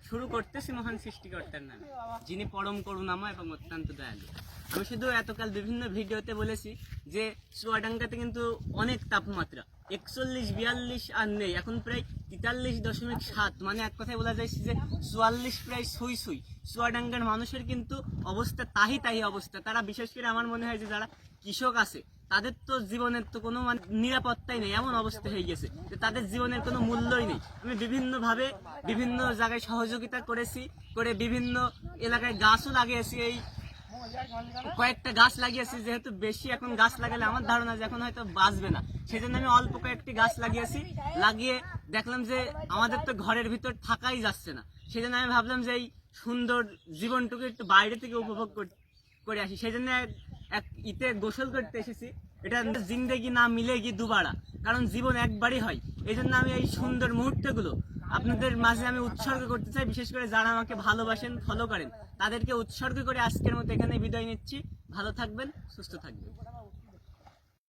শুরু করতেছি মহান সৃষ্টিকর্তার নামে, যিনি পরম করুণাময় এবং অত্যন্ত দয়ালু। আমি শুধু এতকাল বিভিন্ন ভিডিওতে বলেছি যে চুয়াডাঙ্গাতে কিন্তু অনেক তাপমাত্রা, 41-42 আর নেই, এখন প্রায় 43.7, মানে এক কথায় বলা যায় যে 44 প্রায় ছুঁই ছুঁই। চুয়াডাঙ্গার মানুষের কিন্তু অবস্থা তাহি অবস্থা। তারা বিশেষ করে আমার মনে হয় যে যারা কৃষক আছে তাদের তো জীবনের তো কোনো মানে নিরাপত্তাই নেই, এমন অবস্থা হয়ে গেছে যে তাদের জীবনের কোনো মূল্যই নেই। আমি বিভিন্নভাবে বিভিন্ন জায়গায় সহযোগিতা করেছি, করে বিভিন্ন এলাকায় গাছও লাগিয়েছি। এই কয়েকটা গাছ লাগিয়েছি, যেহেতু বেশি এখন গাছ লাগালে আমার ধারণা যে এখন হয়তো বাঁচবে না, সেজন্য আমি অল্প কয়েকটি গাছ লাগিয়েছি। লাগিয়ে দেখলাম যে আমাদের তো ঘরের ভিতর থাকাই যাচ্ছে না, সেজন্য আমি ভাবলাম যে এই সুন্দর জীবনটুকু একটু বাইরে থেকে উপভোগ করে আসি। সেই জন্য এক ইতে গোসল করতে এসেছি। এটা জিন্দেগি না মিলেগি দুবারা, কারণ জীবন একবারই হয়। এই জন্য আমি এই সুন্দর মুহূর্তগুলো আপনাদের মাঝে আমি উৎসর্গ করতে চাই। বিশেষ করে যারা আমাকে ভালোবাসেন, ফলো করেন, তাদেরকে উৎসর্গ করে আজকের মতো এখানে বিদায় নিচ্ছি। ভালো থাকবেন, সুস্থ থাকবেন।